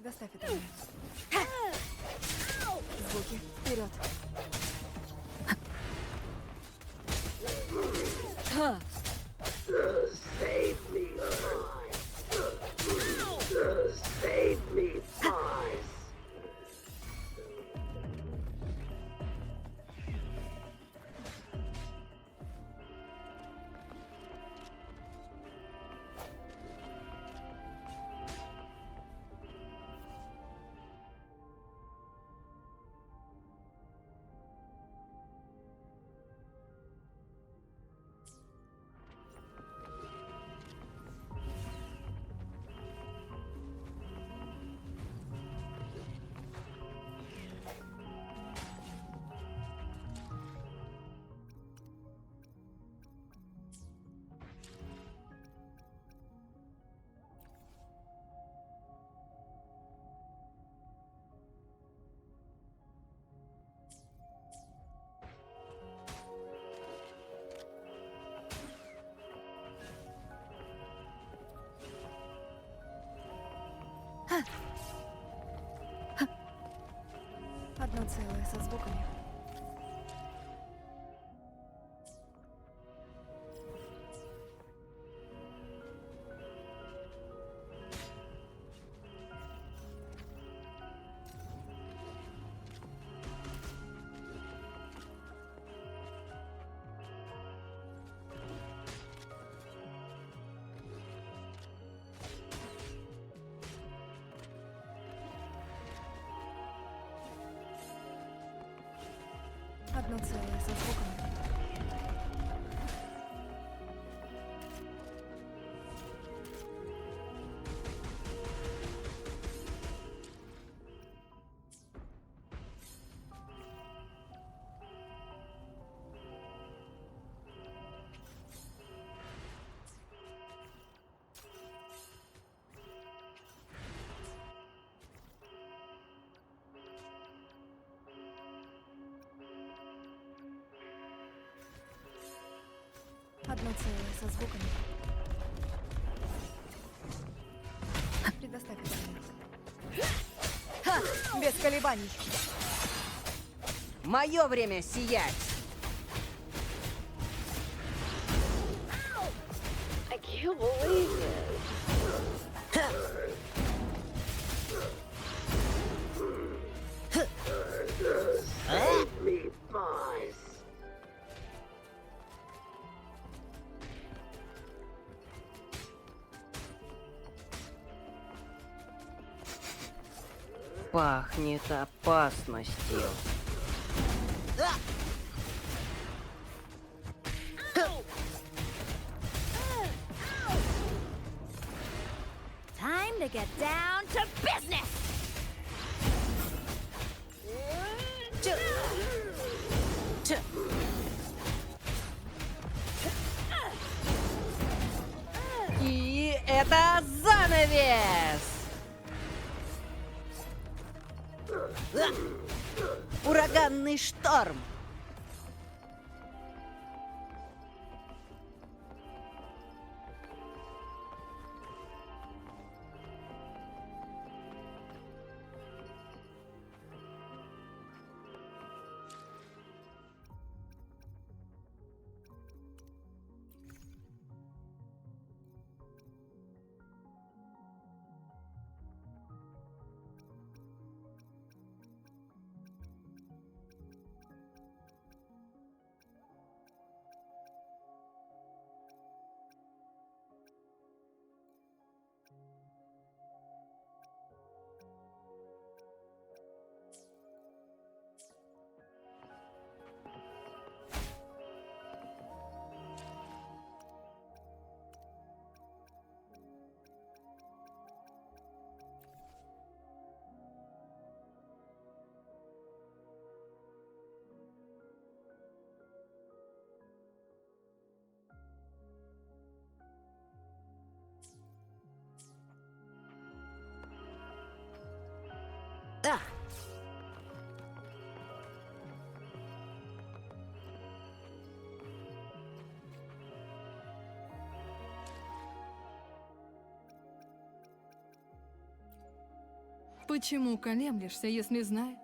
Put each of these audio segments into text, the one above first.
Предоставь это мне. Звуки. Вперед. Save me, Save me, boys. Одно целое со звуками. Одно целое со звуками. Одно целое со звуками. Предоставь это мне. Ха! Без колебаний. Мое время сиять! I can't believe it. Save me, boys. Пахнет опасностью. Time to get down to business! И это занавес! Ураганный шторм! Да! Почему колеблешься, если знаешь?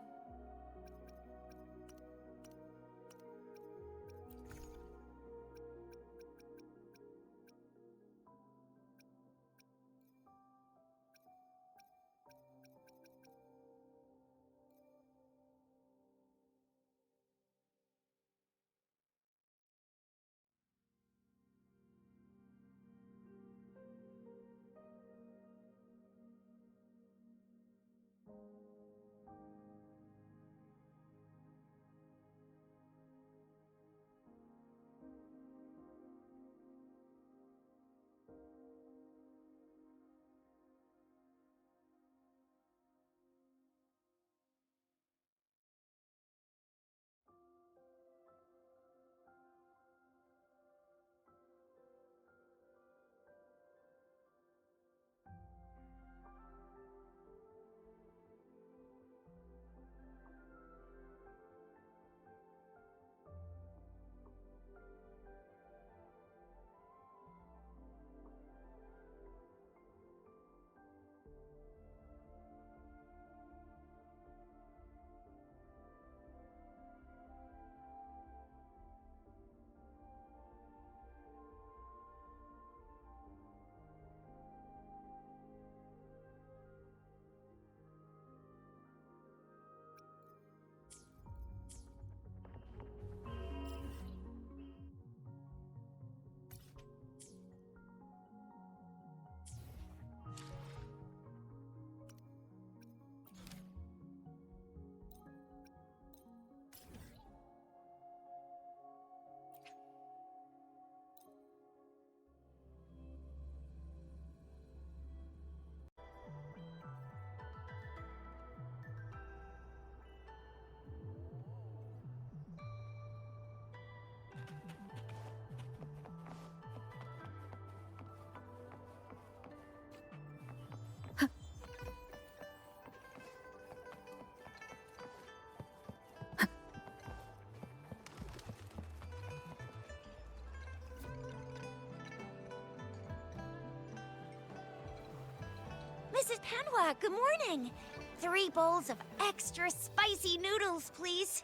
Mrs. Panwa, good morning. 3 bowls of extra spicy noodles, please.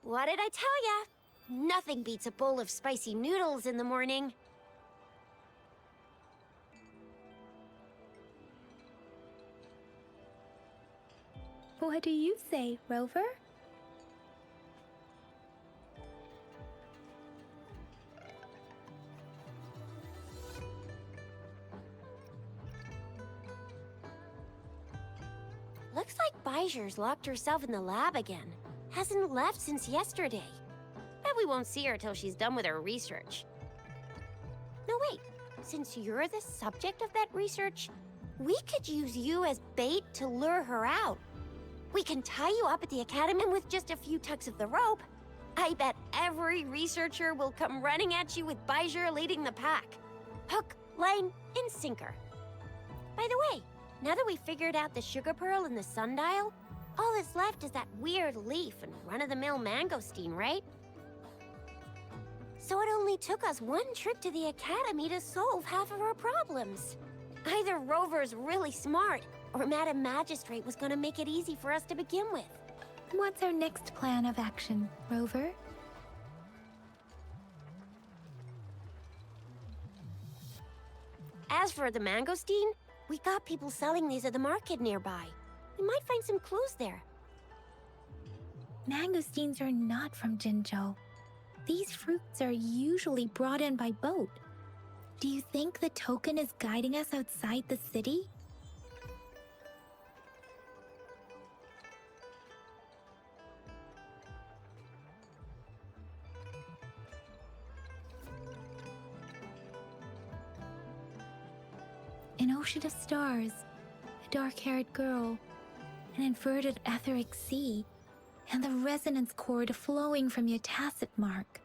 What did I tell ya? Nothing beats a bowl of spicy noodles in the morning. What do you say, Rover? Looks like Bijou's locked herself in the lab again. Hasn't left since yesterday. Bet we won't see her till she's done with her research. No, wait. Since you're the subject of that research, we could use you as bait to lure her out. We can tie you up at the academy with just a few tugs of the rope. I bet every researcher will come running at you with Bijou leading the pack. Hook, line, and sinker. By the way, now that we figured out the sugar pearl and the sundial, all that's left is that weird leaf and run-of-the-mill mangosteen, right? So it only took us 1 trip to the academy to solve half of our problems. Either Rover's really smart, or Madam Magistrate was gonna make it easy for us to begin with. What's our next plan of action, Rover? As for the mangosteen, we got people selling these at the market nearby. We might find some clues there. Mangosteens are not from Jinzhou. These fruits are usually brought in by boat. Do you think the token is guiding us outside the city? An ocean of stars, a dark-haired girl, an inverted etheric sea, and the resonance cord flowing from your tacit mark.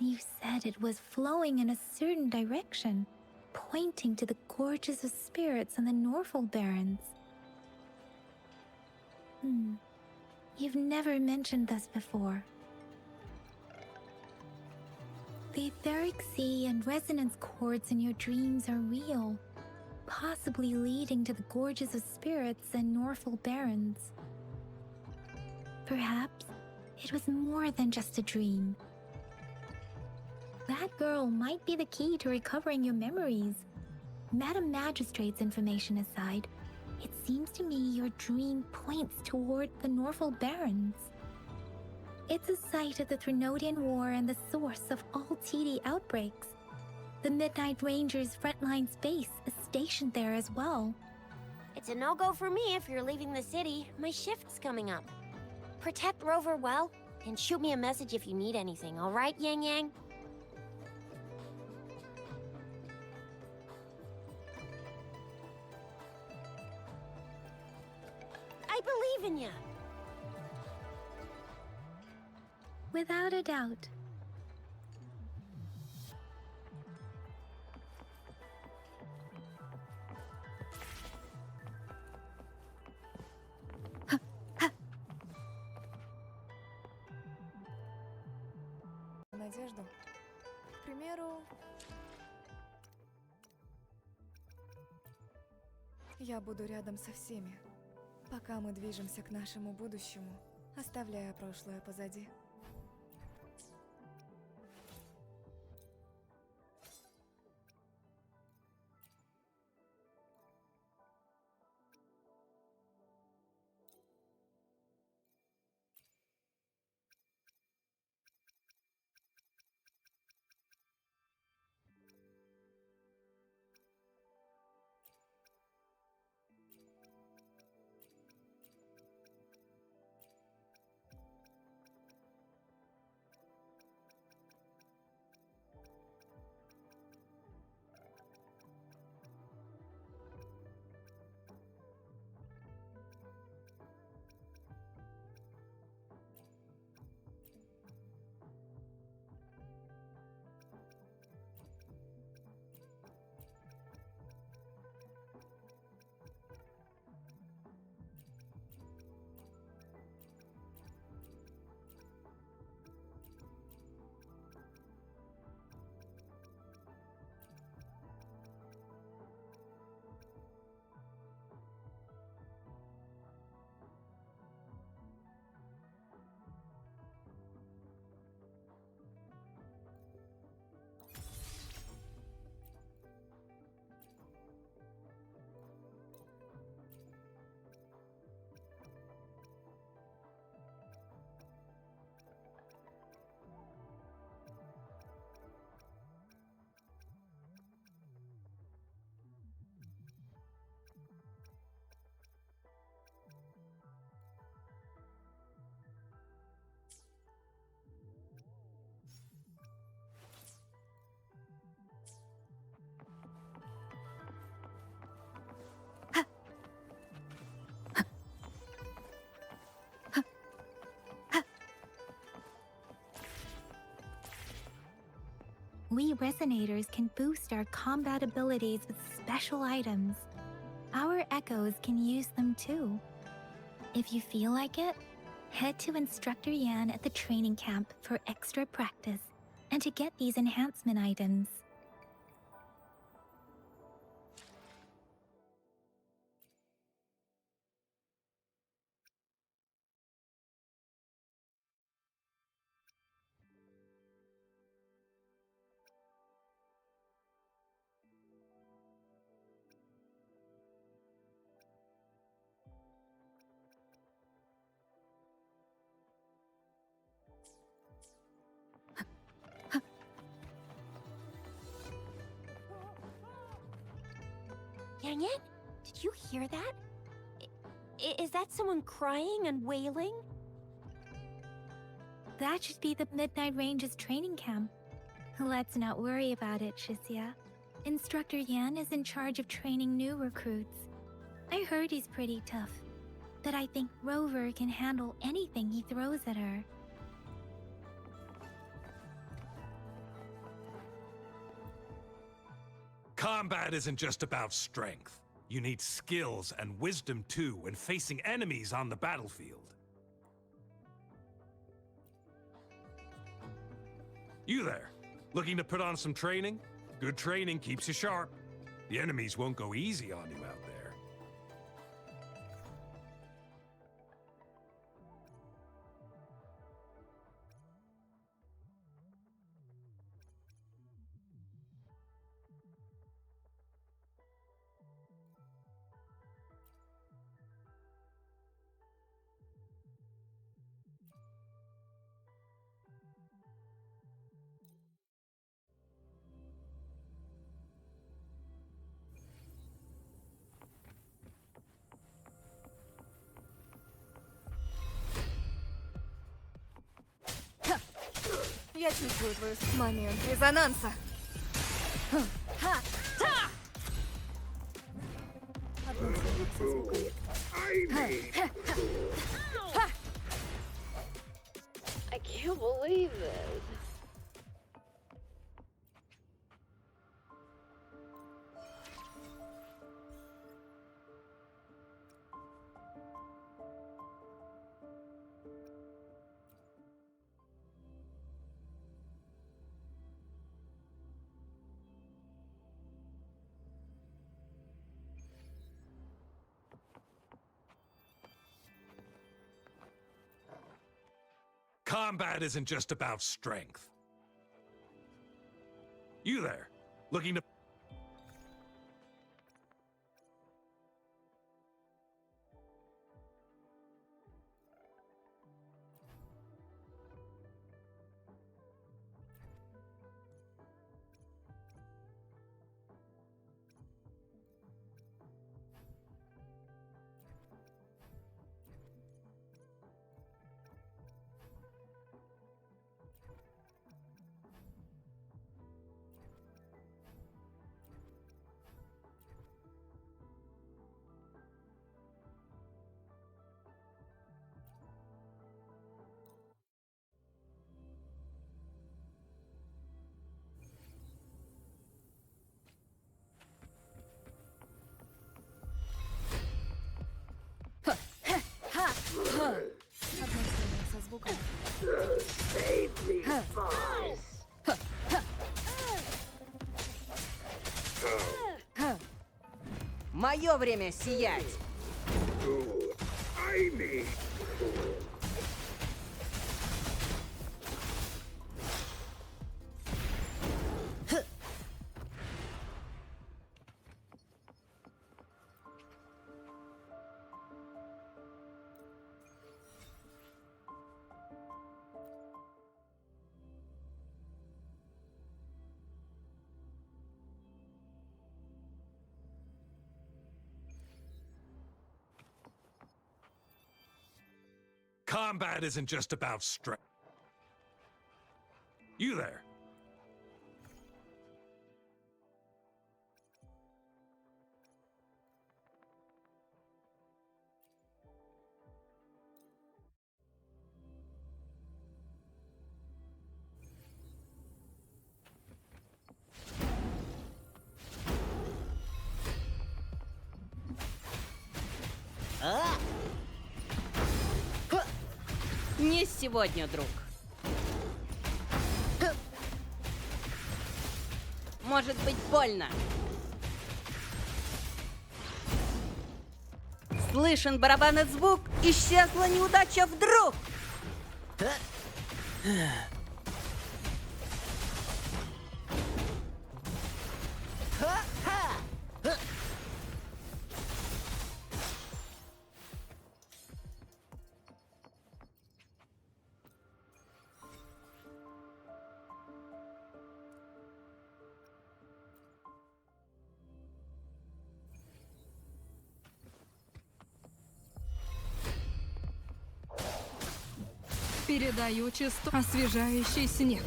You said it was flowing in a certain direction, pointing to the gorges of spirits and the Norfolk Barrens. You've never mentioned this before. The etheric sea and resonance chords in your dreams are real, possibly leading to the gorges of spirits and Norfolk Barrens. Perhaps it was more than just a dream. That girl might be the key to recovering your memories. Madam Magistrate's information aside, it seems to me your dream points toward the Norfolk Barrens. It's a site of the Trinodian War and the source of all TD outbreaks. The Midnight Rangers' frontline base is stationed there as well. It's a no-go for me if you're leaving the city. My shift's coming up. Protect Rover well, and shoot me a message if you need anything, all right, Yang Yang? I believe in you. Without a doubt. Надежду. К примеру, я буду рядом со всеми, пока мы движемся к нашему будущему, оставляя прошлое позади. We Resonators can boost our combat abilities with special items. Our Echoes can use them too. If you feel like it, head to Instructor Yan at the training camp for extra practice and to get these enhancement items. Yang Yang, did you hear that? Is that someone crying and wailing? That should be the Midnight Ranges training camp. Let's not worry about it, Shisia. Instructor Yan is in charge of training new recruits. I heard he's pretty tough, but I think Rover can handle anything he throws at her. Combat isn't just about strength. You need skills and wisdom too when facing enemies on the battlefield. You there, looking to put on some training? Good training keeps you sharp. The enemies won't go easy on you out there. Я чувствую твой момент резонанса. Одну секунду со звуком. I can't believe this. Combat isn't just about strength. You there, looking to... Одну секунду со звуком. Save me, boys. Мое время сиять. I need Combat isn't just about strength. You there. Не сегодня, друг. Может быть больно. Слышен барабанный звук, исчезла неудача вдруг. Передаю освежающий снег.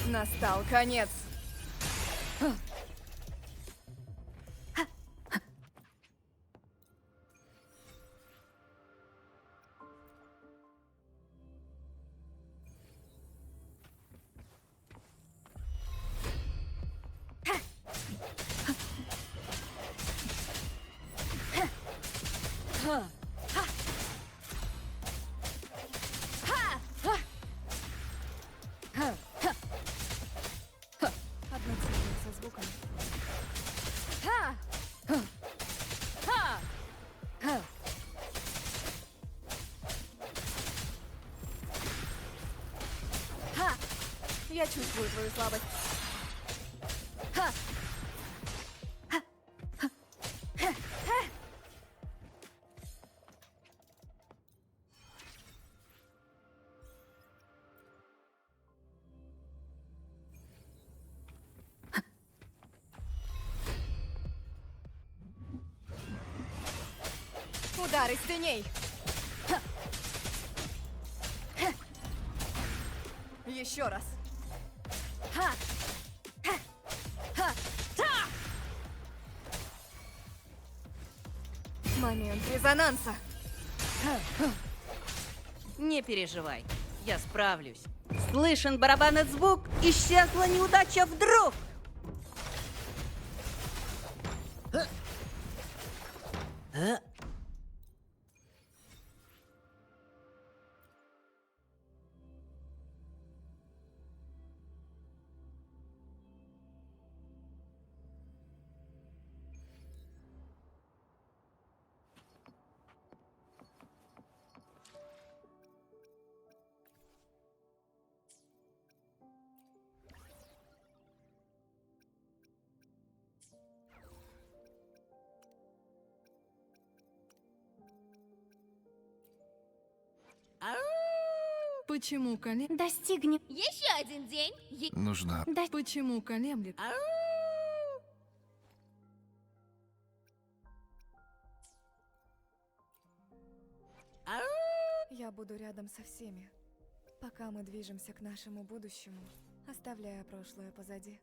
Настал конец. Одноцветные со звуками. Я чувствую твою слабость. Удар из теней. Еще раз. Момент резонанса. Не переживай, я справлюсь. Слышен барабанный звук, исчезла неудача вдруг. Почему колеблет? Достигнем. Еще один день. Нужна. Почему колеблет? Я буду рядом со всеми, пока мы движемся к нашему будущему, оставляя прошлое позади.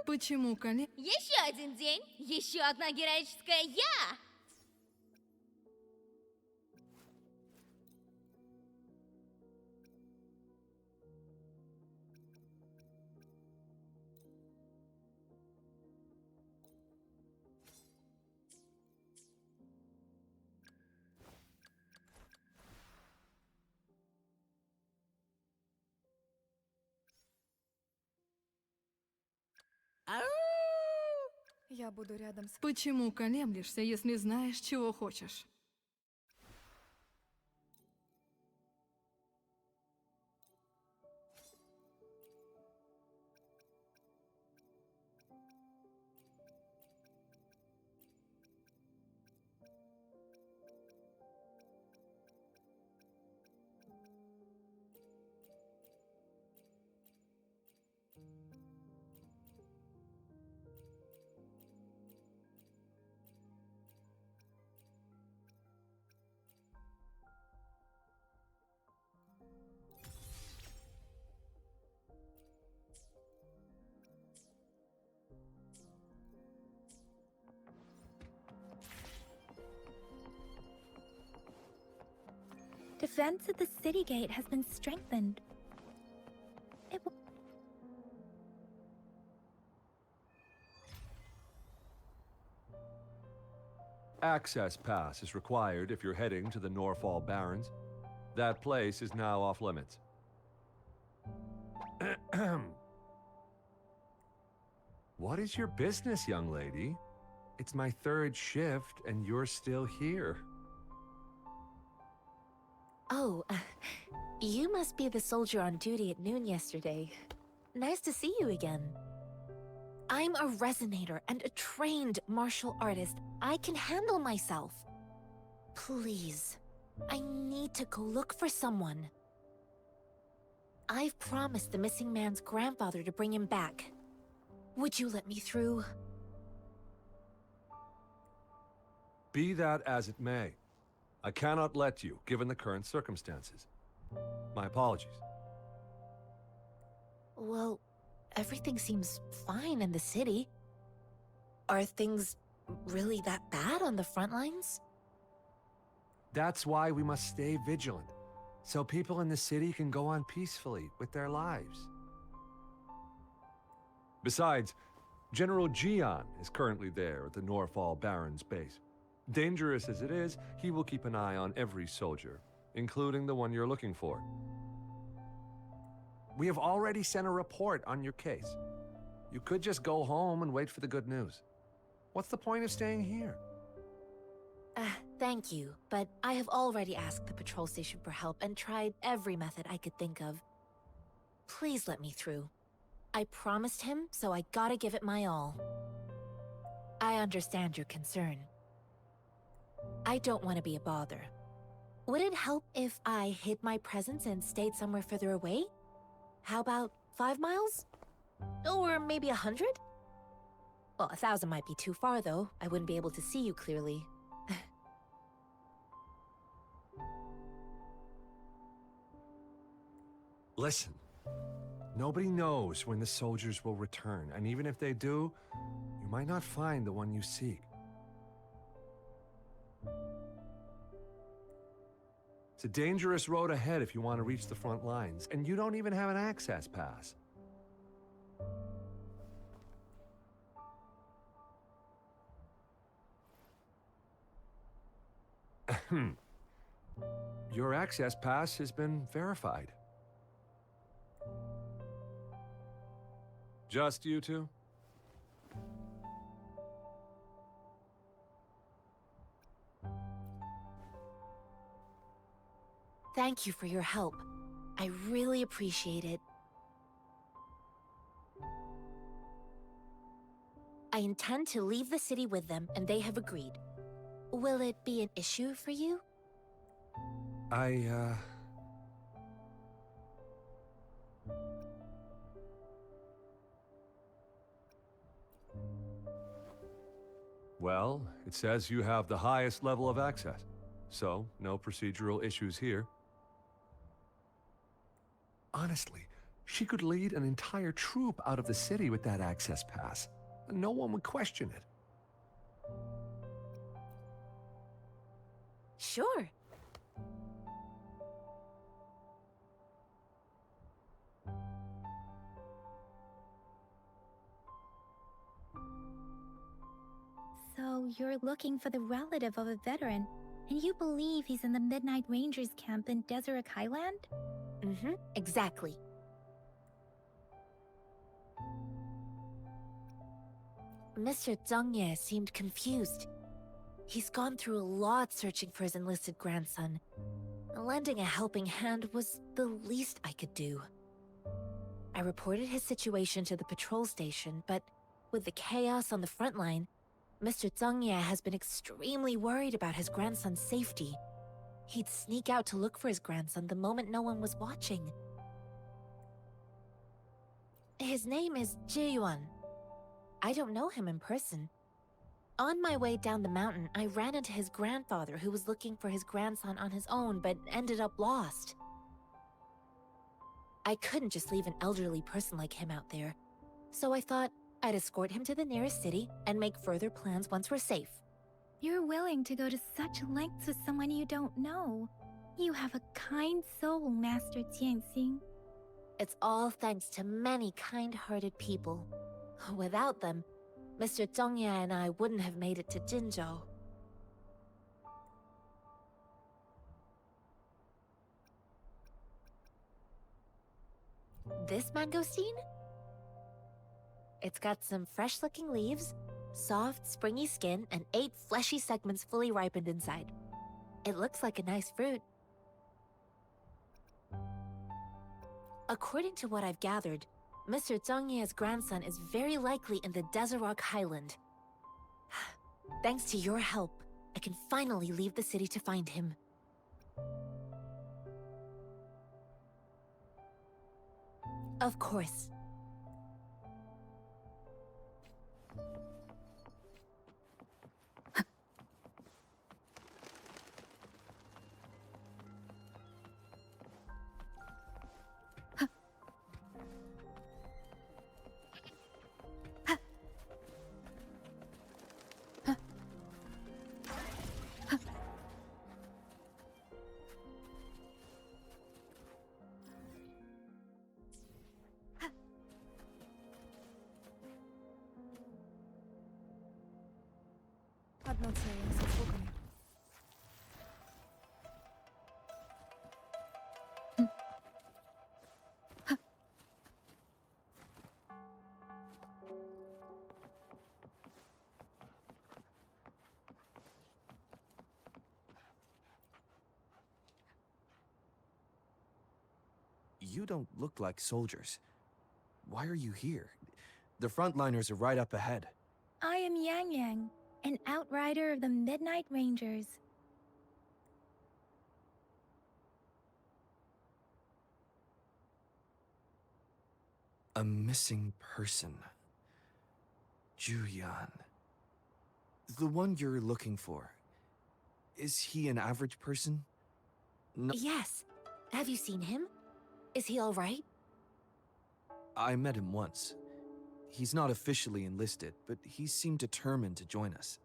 Почему колеблет? Еще один день. Еще одна героическая я. Я буду рядом с... Почему колеблешься, если знаешь, чего хочешь? Defense at the city gate has been strengthened. It will... Access pass is required if you're heading to the Norfall Barrens. That place is now off limits. What is your business, young lady? It's my third shift and you're still here. Oh, you must be the soldier on duty at noon yesterday. Nice to see you again. I'm a resonator and a trained martial artist. I can handle myself. Please, I need to go look for someone. I've promised the missing man's grandfather to bring him back. Would you let me through? Be that as it may, I cannot let you, given the current circumstances. My apologies. Well, everything seems fine in the city. Are things really that bad on the front lines? That's why we must stay vigilant, so people in the city can go on peacefully with their lives. Besides, General Gian is currently there at the Norfall Barrens base. Dangerous as it is, he will keep an eye on every soldier, including the one you're looking for. We have already sent a report on your case. You could just go home and wait for the good news. What's the point of staying here? Thank you, but I have already asked the patrol station for help and tried every method I could think of. Please let me through. I promised him, so I gotta give it my all. I understand your concern. I don't want to be a bother. Would it help if I hid my presence and stayed somewhere further away? How about 5 miles? Or maybe 100? Well, 1,000 might be too far, though. I wouldn't be able to see you clearly. Listen, nobody knows when the soldiers will return, and even if they do, you might not find the one you seek. It's a dangerous road ahead if you want to reach the front lines, and you don't even have an access pass. Your access pass has been verified. Just you two? Thank you for your help. I really appreciate it. I intend to leave the city with them, and they have agreed. Will it be an issue for you? Well, it says you have the highest level of access, so no procedural issues here. Honestly, she could lead an entire troop out of the city with that access pass. No one would question it. Sure. So you're looking for the relative of a veteran, and you believe he's in the Midnight Rangers camp in Deseret Highland? Mm-hmm, exactly. Mr. Zhengye seemed confused. He's gone through a lot searching for his enlisted grandson. Lending a helping hand was the least I could do. I reported his situation to the patrol station, but with the chaos on the front line, Mr. Zhengye has been extremely worried about his grandson's safety. He'd sneak out to look for his grandson the moment no one was watching. His name is Jiyuan. I don't know him in person. On my way down the mountain, I ran into his grandfather who was looking for his grandson on his own but ended up lost. I couldn't just leave an elderly person like him out there, so I thought I'd escort him to the nearest city and make further plans once we're safe. You're willing to go to such lengths with someone you don't know. You have a kind soul, Master Tianxing. It's all thanks to many kind-hearted people. Without them, Mr. Zhongye and I wouldn't have made it to Jinzhou. This mangosteen? It's got some fresh-looking leaves, soft, springy skin, and 8 fleshy segments fully ripened inside. It looks like a nice fruit. According to what I've gathered, Mr. Zhongye's grandson is very likely in the Desert Highland. Thanks to your help, I can finally leave the city to find him. Of course. Одно целое со звуками. You don't look like soldiers. Why are you here? The frontliners are right up ahead. I am Yang Yang, an outrider of the Midnight Rangers. A missing person. Juyan. The one you're looking for. Is he an average person? No. Yes. Have you seen him? Is he all right? I met him once. He's not officially enlisted, but he seemed determined to join us.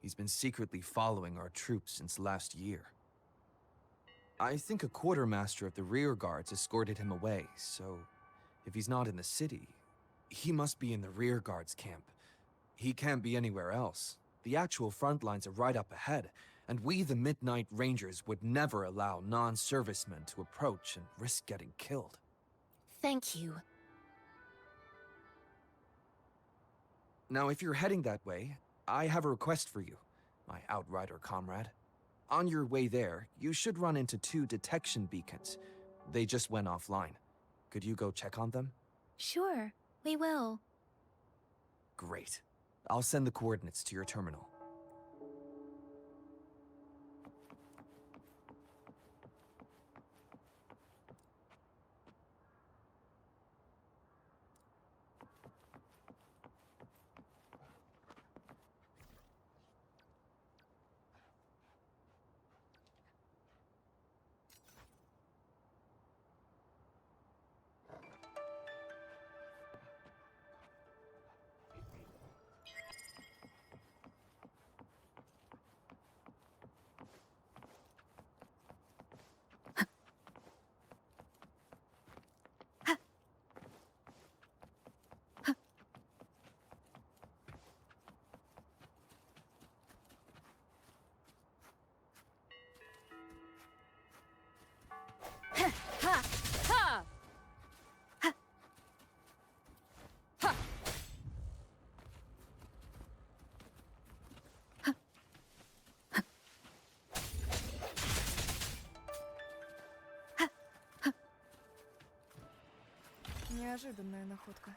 He's been secretly following our troops since last year. I think a quartermaster of the rear guards escorted him away, so if he's not in the city, he must be in the rear guards camp. He can't be anywhere else. The actual front lines are right up ahead, and we, the Midnight Rangers, would never allow non-servicemen to approach and risk getting killed. Thank you. Now, if you're heading that way, I have a request for you, my outrider comrade. On your way there, you should run into 2 detection beacons. They just went offline. Could you go check on them? Sure, we will. Great. I'll send the coordinates to your terminal. Неожиданная находка.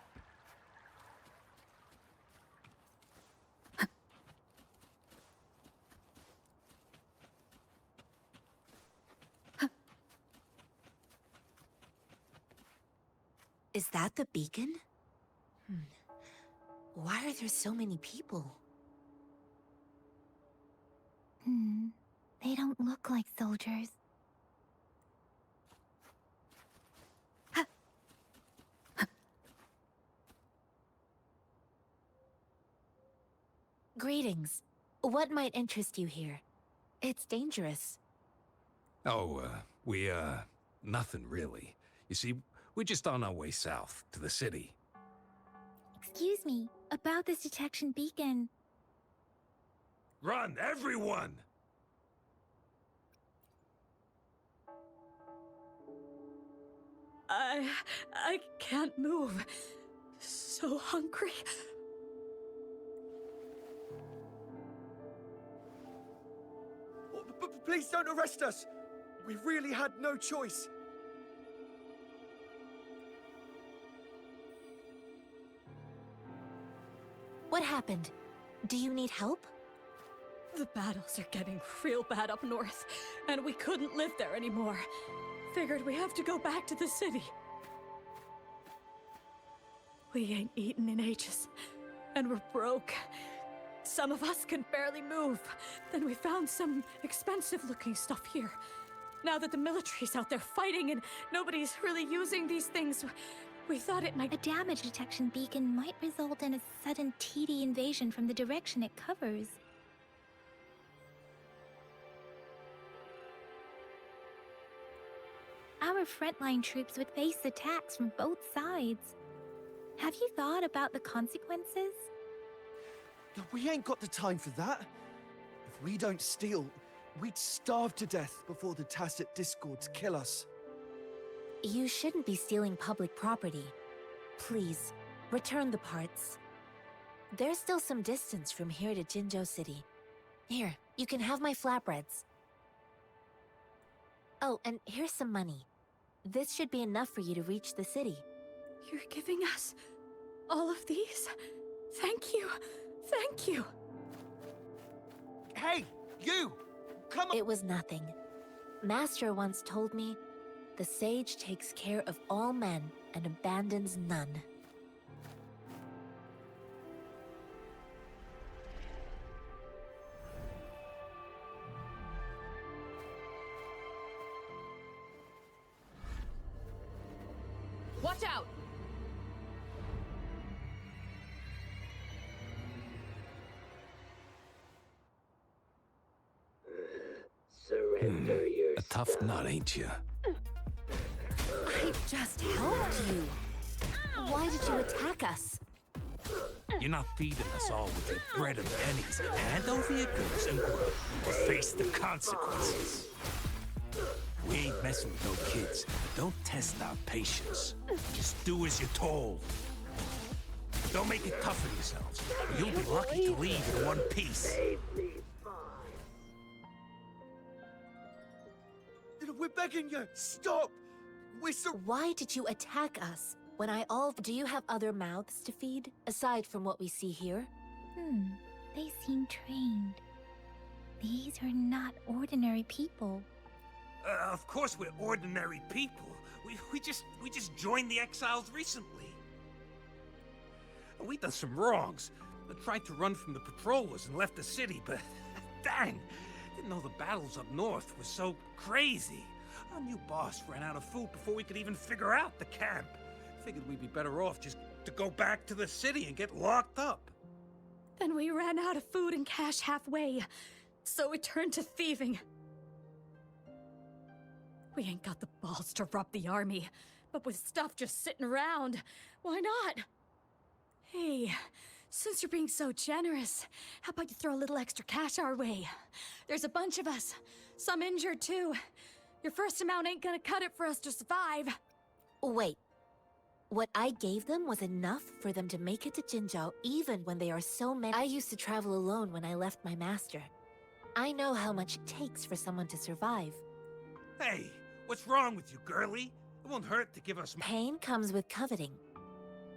Is that the beacon? Why are there so many people? They don't look like soldiers. Greetings. What might interest you here? It's dangerous. Oh, nothing really. You see, we're just on our way south to the city. Excuse me, about this detection beacon. Run, everyone! I can't move. So hungry. Please don't arrest us! We really had no choice. What happened? Do you need help? The battles are getting real bad up north, and we couldn't live there anymore. Figured we have to go back to the city. We ain't eaten in ages, and we're broke. Some of us can barely move. Then we found some expensive-looking stuff here. Now that the military's out there fighting and nobody's really using these things, we thought it might... A damage detection beacon might result in a sudden TD invasion from the direction it covers. Our frontline troops would face attacks from both sides. Have you thought about the consequences? We ain't got the time for that. If we don't steal, we'd starve to death before the tacit discords kill us. You shouldn't be stealing public property. Please, return the parts. There's still some distance from here to Jinzhou City. Here, you can have my flatbreads. Oh, and here's some money. This should be enough for you to reach the city. You're giving us all of these? Thank you. Thank you. Hey, you! Come on! It was nothing. Master once told me, the sage takes care of all men and abandons none. Watch out! Surrender yourself. A tough nut, ain't you? I just helped you. Why did you attack us? You're not feeding us all with your bread and pennies. Hand over your goods and we'll face the consequences. We ain't messing with no kids. Don't test our patience. Just do as you're told. Don't make it tough on yourselves. You'll be lucky to leave in one piece. We're begging you, stop! Why did you attack us? When do you have other mouths to feed, aside from what we see here? They seem trained. These are not ordinary people. Of course we're ordinary people. We just joined the exiles recently. We done some wrongs. I tried to run from the patrollers and left the city, but dang, didn't know the battles up north were so crazy. Our new boss ran out of food before we could even figure out the camp. Figured we'd be better off just to go back to the city and get locked up. Then we ran out of food and cash halfway, so we turned to thieving. We ain't got the balls to rob the army, but with stuff just sitting around, why not? Hey, since you're being so generous, how about you throw a little extra cash our way? There's a bunch of us, some injured too. Your first amount ain't gonna cut it for us to survive. Wait. What I gave them was enough for them to make it to Jinzhou even when they are so many. I used to travel alone when I left my master. I know how much it takes for someone to survive. Hey, what's wrong with you, girlie? It won't hurt to give us... Pain comes with coveting.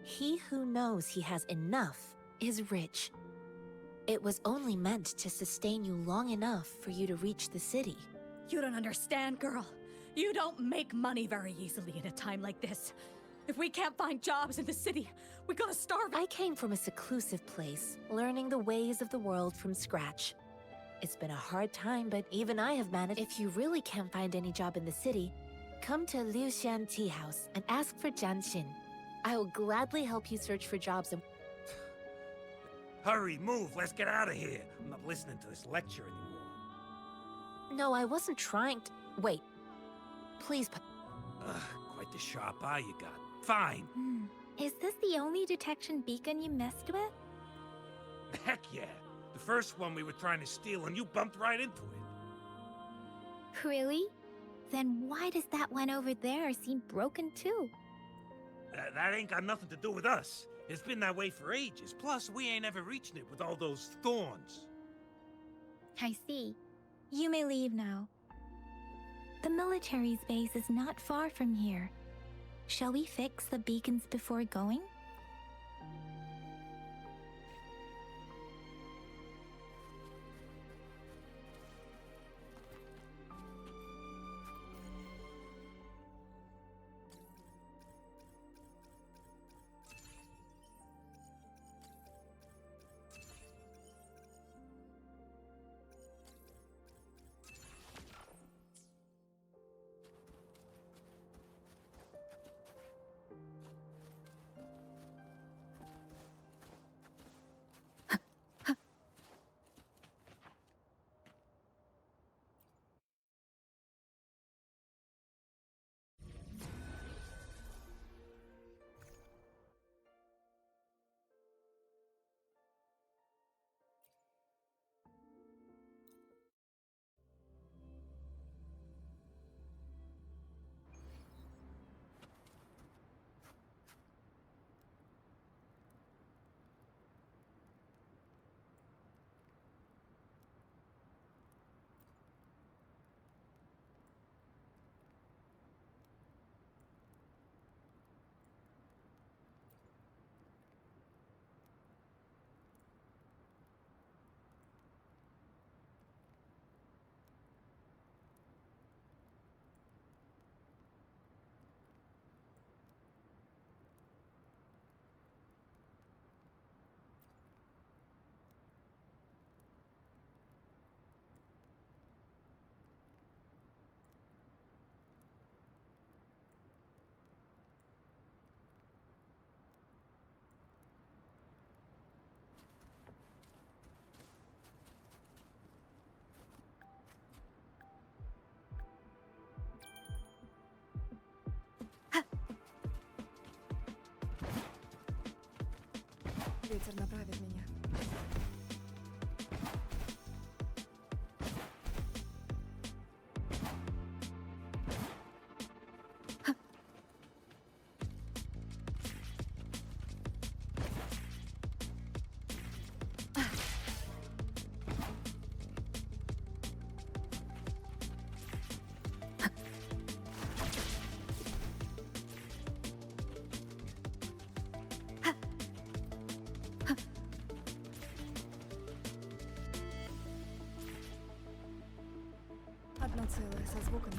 He who knows he has enough is rich. It was only meant to sustain you long enough for you to reach the city. You don't understand, girl. You don't make money very easily in a time like this. If we can't find jobs in the city, we're gonna starve. I came from a seclusive place, learning the ways of the world from scratch. It's been a hard time, but even I have managed. If you really can't find any job in the city, come to Liu Xian Tea House and ask for Jian Xin. I will gladly help you search for jobs and... Hurry, move, let's get out of here. I'm not listening to this lecture anymore. No, I wasn't trying to... Wait. Please put... Quite the sharp eye you got. Fine. Is this the only detection beacon you messed with? Heck yeah. The first one we were trying to steal and you bumped right into it. Really? Then why does that one over there seem broken too? That ain't got nothing to do with us. It's been that way for ages. Plus, we ain't ever reaching it with all those thorns. I see. You may leave now. The military's base is not far from here. Shall we fix the beacons before going? Ветер направит меня. Одно целое со звуками.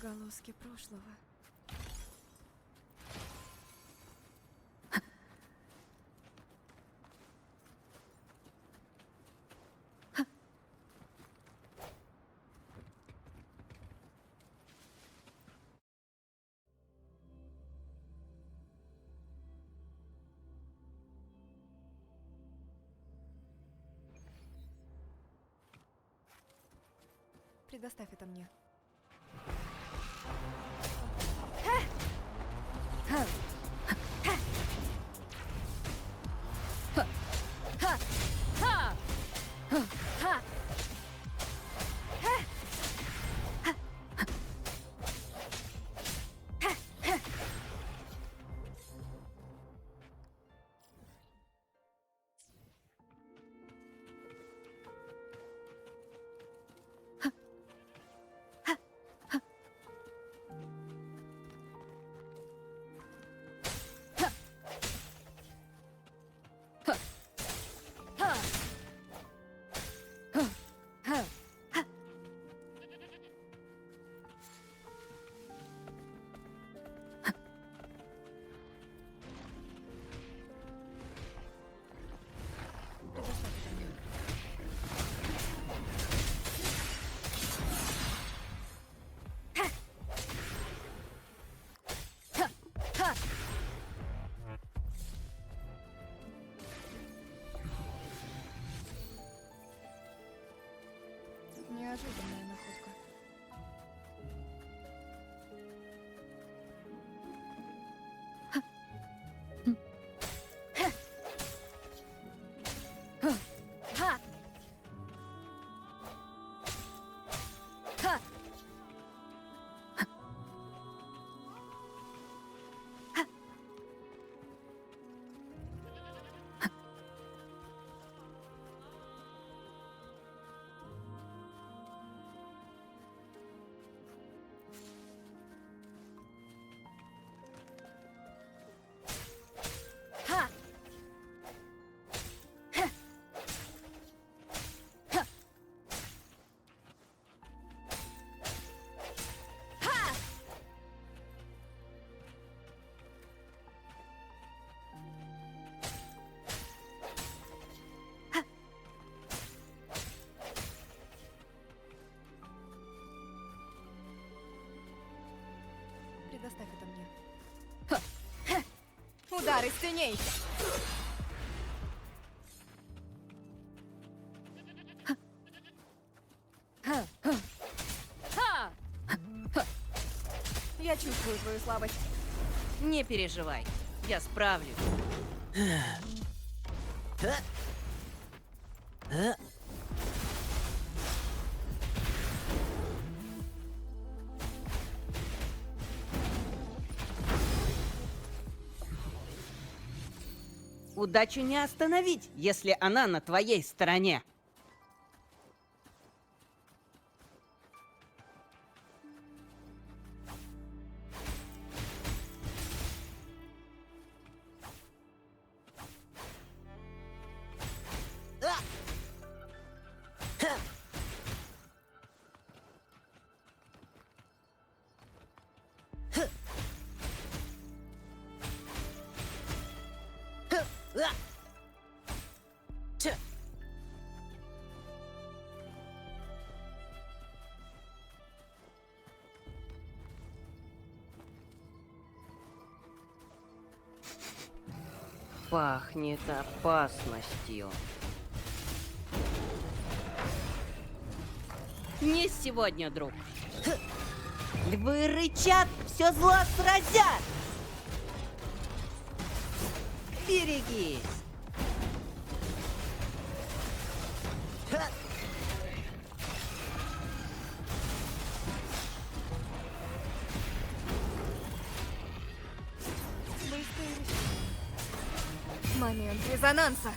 Отголоски прошлого. Предоставь это мне. Неожиданная находка. Предоставь это мне. Удары сильней! Я чувствую твою слабость. Не переживай, я справлюсь. Удачу не остановить, если она на твоей стороне. Пахнет опасностью. Не сегодня, друг. Львы рычат, все зло сразят. Берегись. Момент резонанса.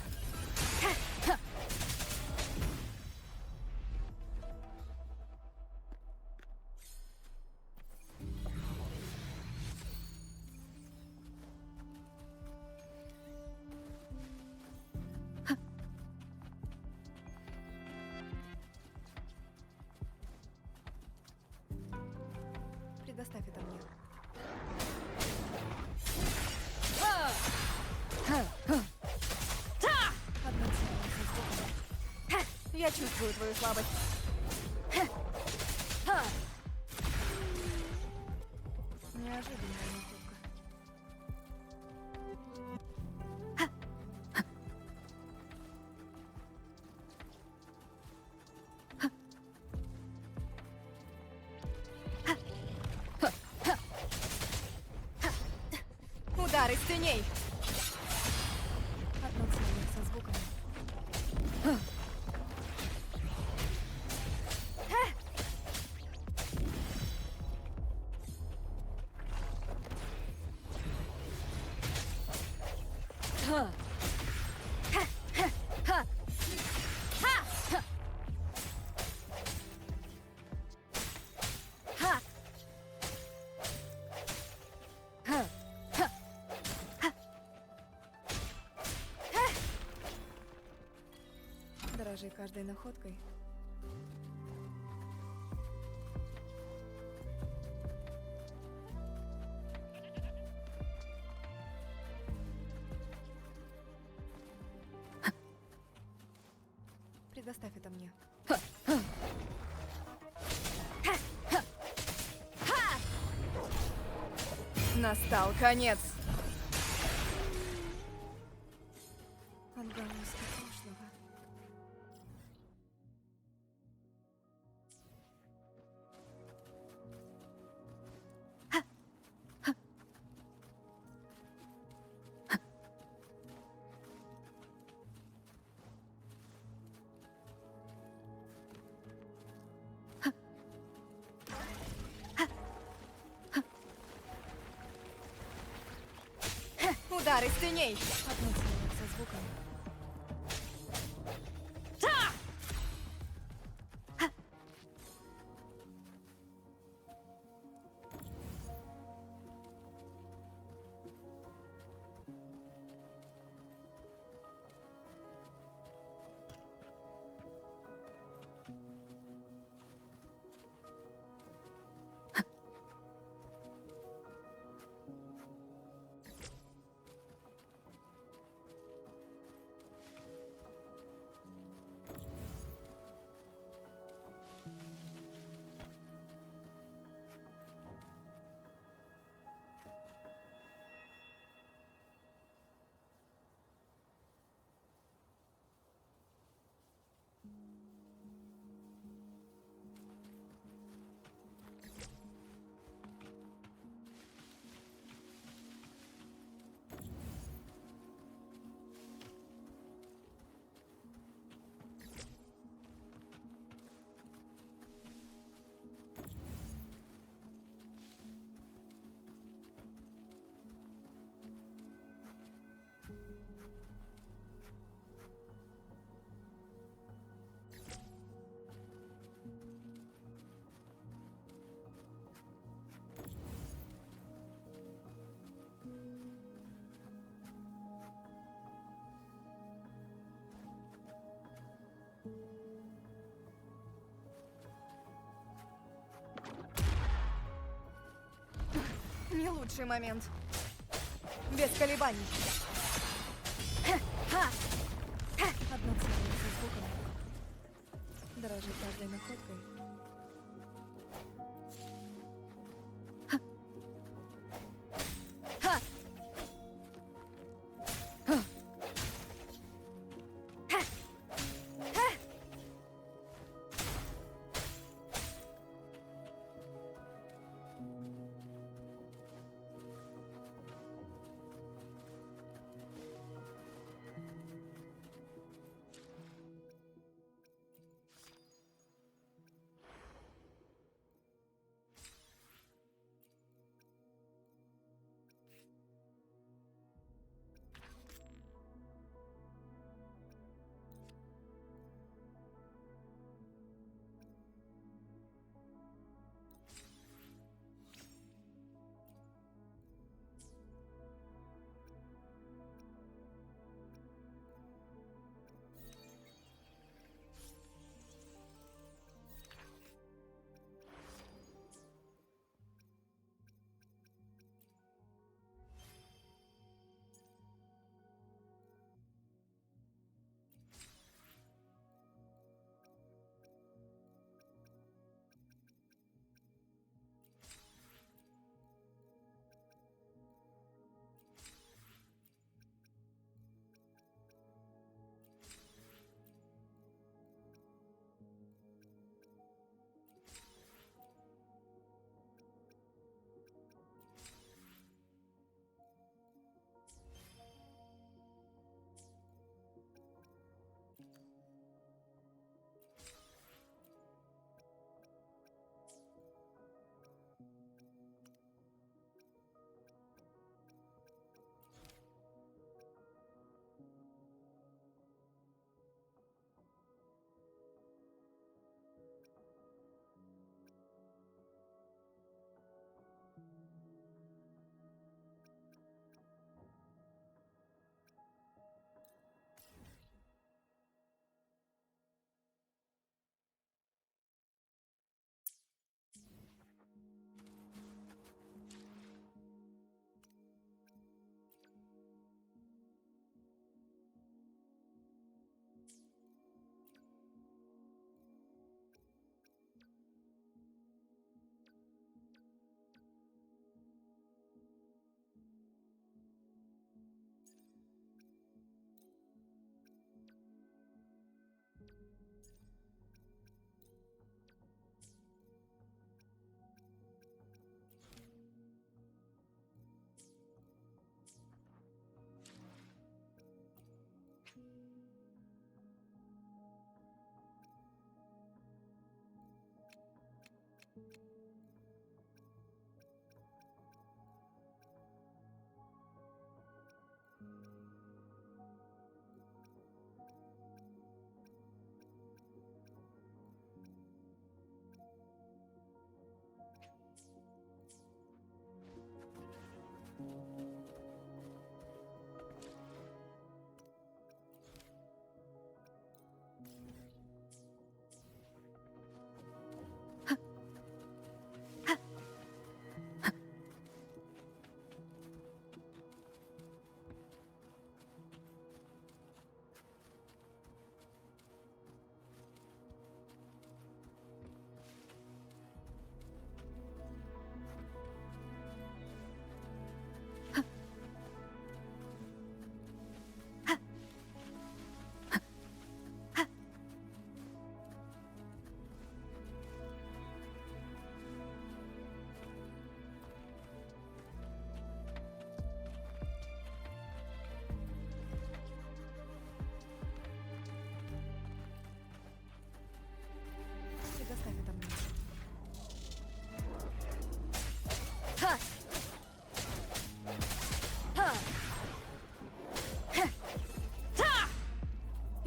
Я чувствую твою слабость. Неожиданная находка. Удар из теней. Одно целое со звуками. Дорожи каждой находкой. Предоставь это мне. Настал конец. Отголоски прошлого. Удар из теней. Одно целое со звуками. Не лучший момент. Без колебаний. Одно целое со звуками. Дорожи каждой находкой.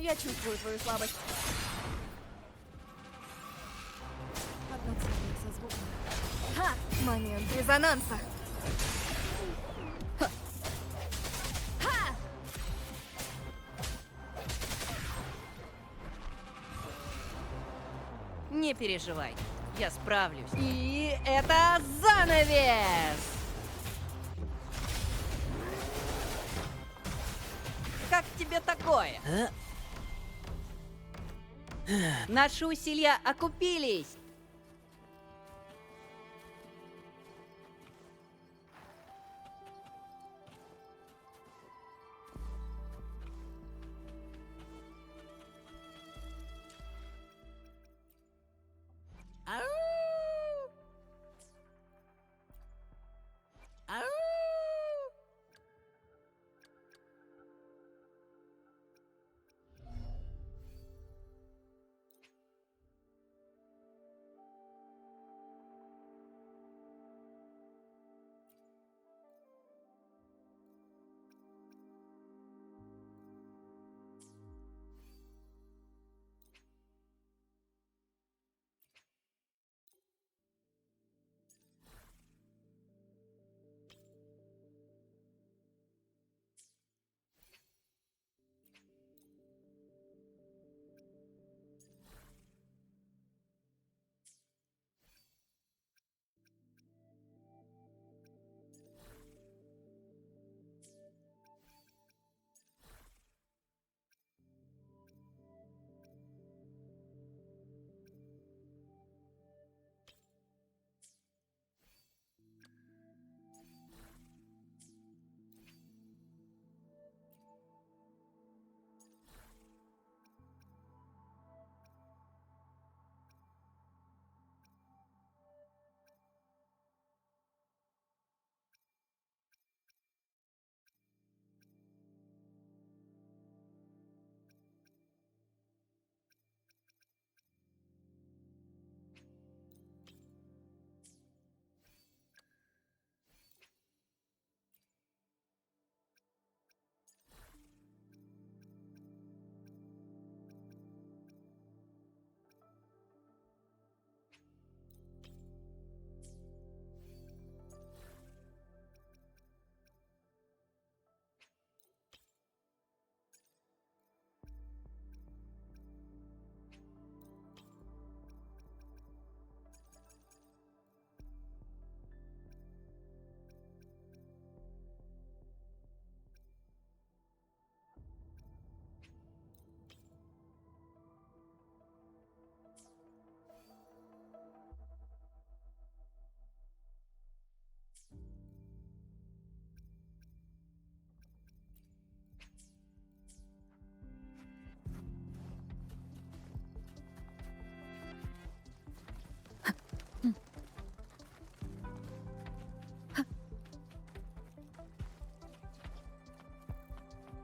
Я чувствую твою слабость. Одно целое со звуком. Ха! Момент резонанса. Не переживай, я справлюсь. И это занавес! Как тебе такое? Наши усилия окупились!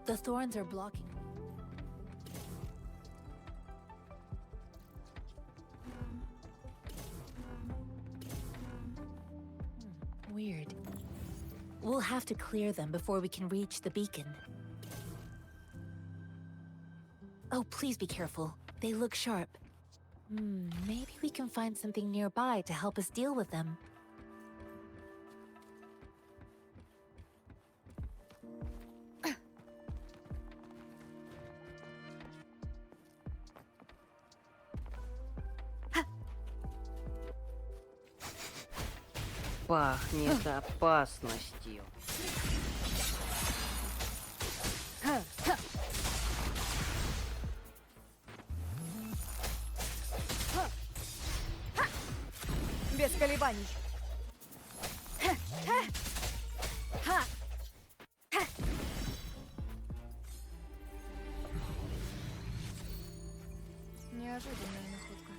The thorns are blocking. Weird. We'll have to clear them before we can reach the beacon. Oh, please be careful. They look sharp. Maybe we can find something nearby to help us deal with them. Пахнет опасностью. Без колебаний. Неожиданная находка.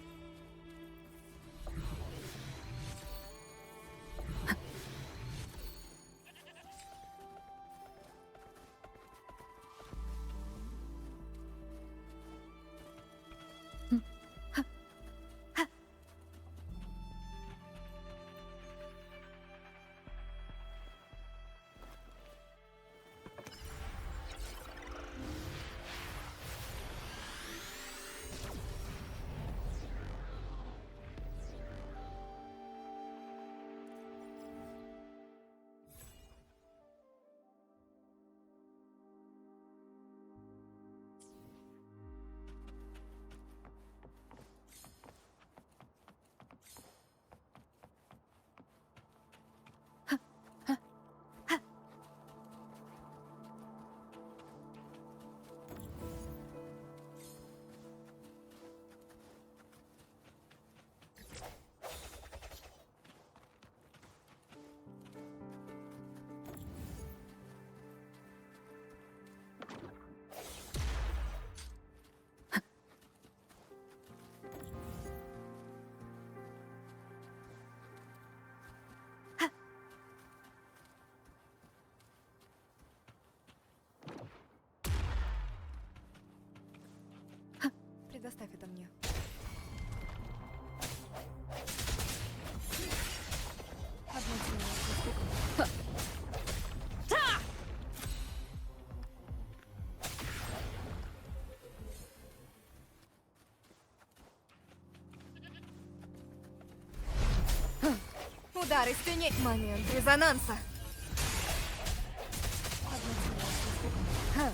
Удар из тени. Момент резонанса. Ха.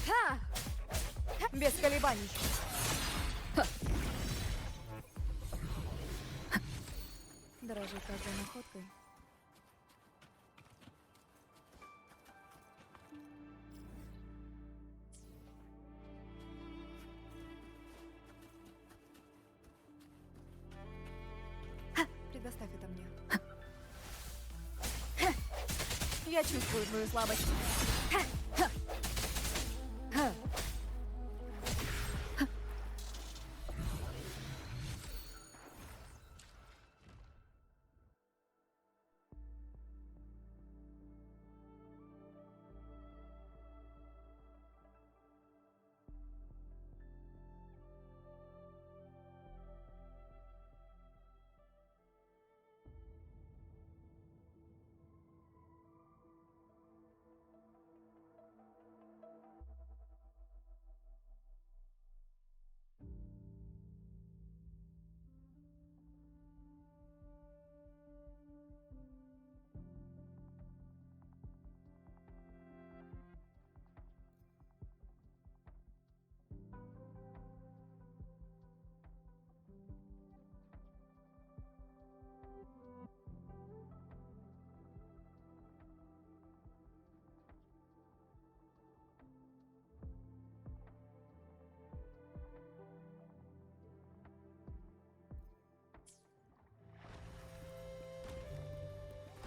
Ха. Без колебаний. Дорожи каждой находкой. Предоставь это мне. Я чувствую твою слабость.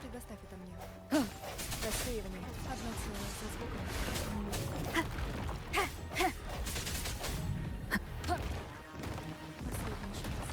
Предоставь это мне. Рассеивание. Одно целое со звуком. Последний шанс.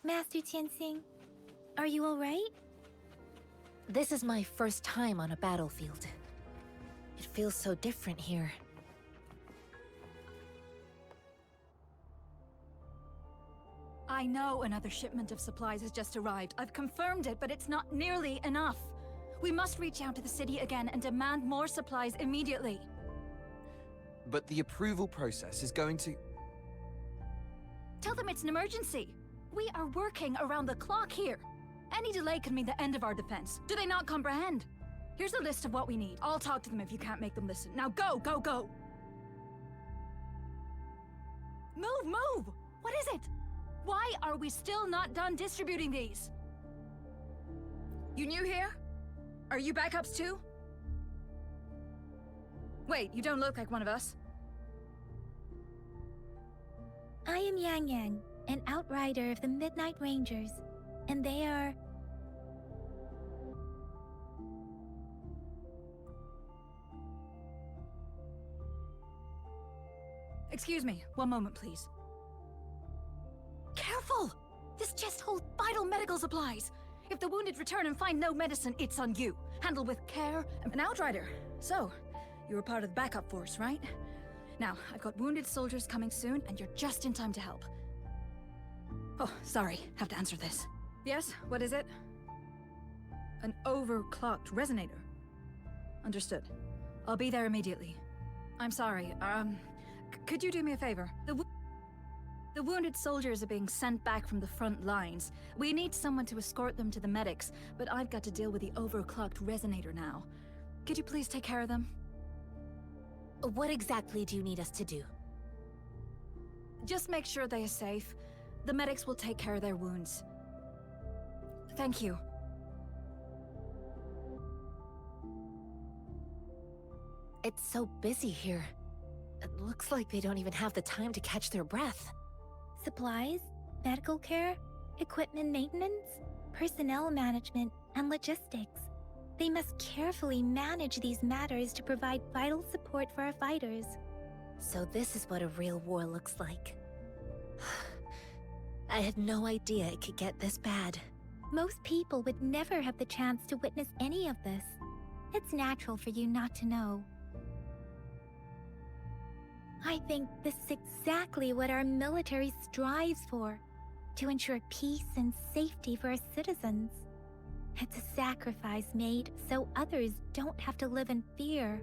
Master Tianxing, are you alright? This is my first time on a battlefield. It feels so different here. I know another shipment of supplies has just arrived. I've confirmed it, but it's not nearly enough. We must reach out to the city again and demand more supplies immediately. But the approval process is going to... Tell them it's an emergency. We are working around the clock here. Any delay could mean the end of our defense. Do they not comprehend? Here's a list of what we need. I'll talk to them if you can't make them listen. Now go, go, go! Move, move! What is it? Why are we still not done distributing these? You new here? Are you backups too? Wait, you don't look like one of us. I am Yang Yang, an outrider of the Midnight Rangers, and they are... Excuse me, one moment please. Careful! This chest holds vital medical supplies. If the wounded return and find no medicine, it's on you. Handle with care. An outrider. So, you were part of the backup force, right? Now, I've got wounded soldiers coming soon, and you're just in time to help. Oh, sorry. Have to answer this. Yes? What is it? An overclocked resonator. Understood. I'll be there immediately. I'm sorry, could you do me a favor? The wounded soldiers are being sent back from the front lines. We need someone to escort them to the medics, but I've got to deal with the overclocked resonator now. Could you please take care of them? What exactly do you need us to do? Just make sure they are safe. The medics will take care of their wounds. Thank you. It's so busy here. It looks like they don't even have the time to catch their breath. Supplies, medical care, equipment maintenance, personnel management, and logistics. They must carefully manage these matters to provide vital support for our fighters. So this is what a real war looks like. I had no idea it could get this bad. Most people would never have the chance to witness any of this. It's natural for you not to know. I think this is exactly what our military strives for, to ensure peace and safety for our citizens. It's a sacrifice made so others don't have to live in fear.